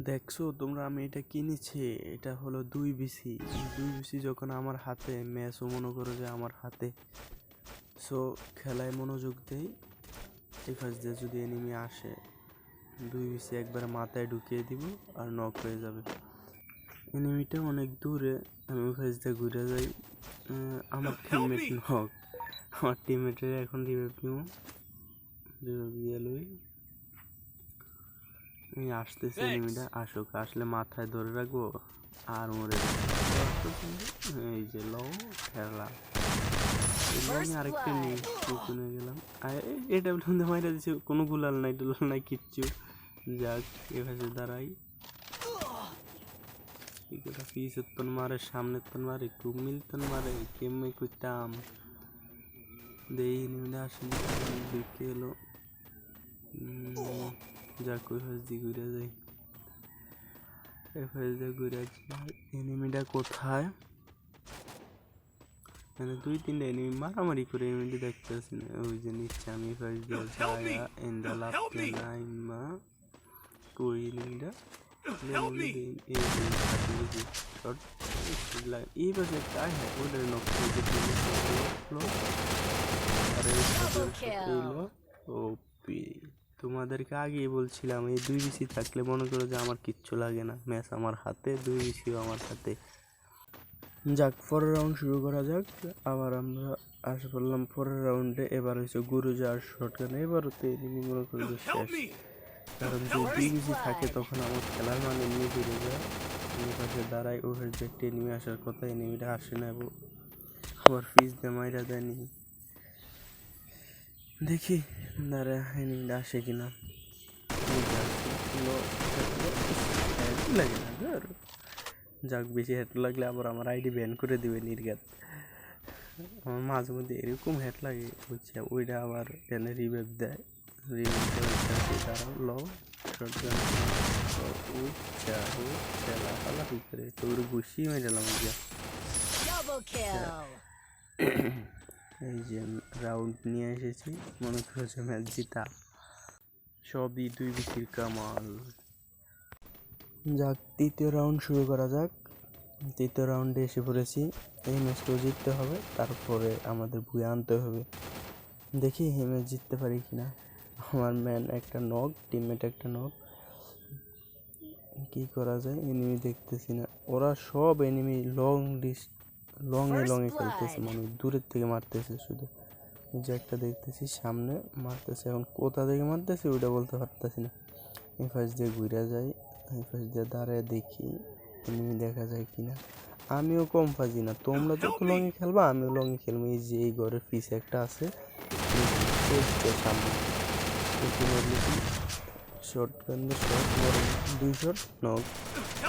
দেখছো তোমরা, আমি এটা কিনেছি। এটা হলো 2 BC। 2 BC যখন আমার হাতে, ম্যাচও মনে করো যে আমার হাতে, সো খেলায় মনোযোগ দেই। এই ফাঁস দিয়ে যদি এনিমি আসে, 2 BC একবার মাথায় ঢুকিয়ে দিব আর নক হয়ে যাবে। এনিমিটা অনেক দূরে, আমি ওই ফাঁস দিয়ে ঘুরে যাই। আমার টিমমেট নক। আমার টিমমেটের এখন রিভাইভ গেলই। আসতেছে এনিমিটা, আসুক, আসলে মাথায় ধরে রাখবো আর মরে যাবো। এই যে লো খেলা, আমি আরেকটা নিয়ে পিছনে গেলাম। এটা বলতে মাইরা দিচ্ছে, কোনো গুলাল নাই টুলাল নাই কিচ্ছু। যাক, এভাবে দাঁড়াই। পিছের তন মারে, সামনের তন মারে, কুমিল তন মারে, কেমে কুইতাম দেই এনিমিটা আসেনি, দেখে এলো। যাক, ওই ফাঁস দিয়ে ঘুরে যাই। ঘুরে যাই, এনিমিটা কোথায়? মানে 2-3টা এনিমি মারামারি করে, এনিমিটা দেখতে পাচ্ছি না। ওই যে নিচ্ছে, আমি ফার্স্ট দিয়ে যায়া এন্ডা লাভতে নাইমা কই এনিমিটা এই পাশে একটা আয়, হ্যাঁ ওটার নক ওপি। তোমাদেরকে আগেই বলছিলাম, এই 2 BC থাকলে মনে করো যে আমার কিচ্ছু লাগে না, ম্যাচ আমার হাতে, 2 BCও আমার হাতে। যাক, পরের রাউন্ড শুরু করা যাক। আবার আমরা আসে পড়লাম পরের রাউন্ডে। এবার হয়েছে গুরুজার শটগান। এবারও তো এনিমি মনে করি যে শেষ, কারণ যদি 2 BC থাকে তখন আমার খেলার মান এমনি বেড়ে যায়। আমি পাশে দাঁড়াই, ওভার যে একটা এনিমি আসার কথা, এনিমিটা আসে না, আবার ফিস দিয়ে মাইরা দেয়নি। দেখি দাঁড়া এনিমিটা আসে কিনা। লাগে না ধর। যাক, বেশি হেড লাগলে আবার আমার আইডি ব্যান করে দিবে নির্ঘাত। আমার মাঝে মধ্যে এরকম হেড লাগে, বুঝছে, ওইটা আবার এনে রিভাইভ দেয়। দাঁড়াও, লো শটগান লাফালাফি করে তোর ঘুষি মেরেলাম। এই যে রাউন্ড নিয়ে এসেছি, মনে করেছে ম্যাচ জিতা, সবই 2 BCর কামাল। যাক, তৃতীয় রাউন্ড শুরু করা যাক। তৃতীয় রাউন্ডে এসে পড়েছি। এই ম্যাচটাও জিততে হবে, তারপরে আমাদের ভুয়ে আনতে হবে। দেখি এই ম্যাচ জিততে পারি কিনা। আমার ম্যান একটা নক, টিমমেট একটা নক। কি করা যায়, এনিমি দেখতেছি না। ওরা সব এনিমি লংয়ে খেলতেছে, মানে দূরের থেকে মারতেছে শুধু। যে একটা দেখতেছি সামনে মারতেছে, এখন কোথা থেকে মারতেছে ওইটা বলতে পারতেছি না। এই ফাঁস দিয়ে ঘুরে যাই, এই ফাঁস দিয়ে দাঁড়ায় দেখি এনিমি দেখা যায় কিনা। আমিও কম ফাঁজি না, তোমরা যত লংয়ে খেলবা আমিও লংয়ে খেলবো। এই যে এই ঘরের পিছে একটা আছে সামনে, শর্টগান দিয়ে শট, 2 শট নক।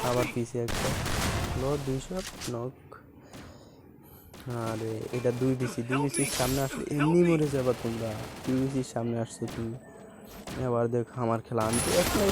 আবার পিছে একটা 2 শট নক। আরে এটা 2 BCর সামনে আসলে এমনি মরে যাবা তোমরা। 2 BCর সামনে আসছো তুমি, এবার দেখ আমার খেলা, আমি তো একলাই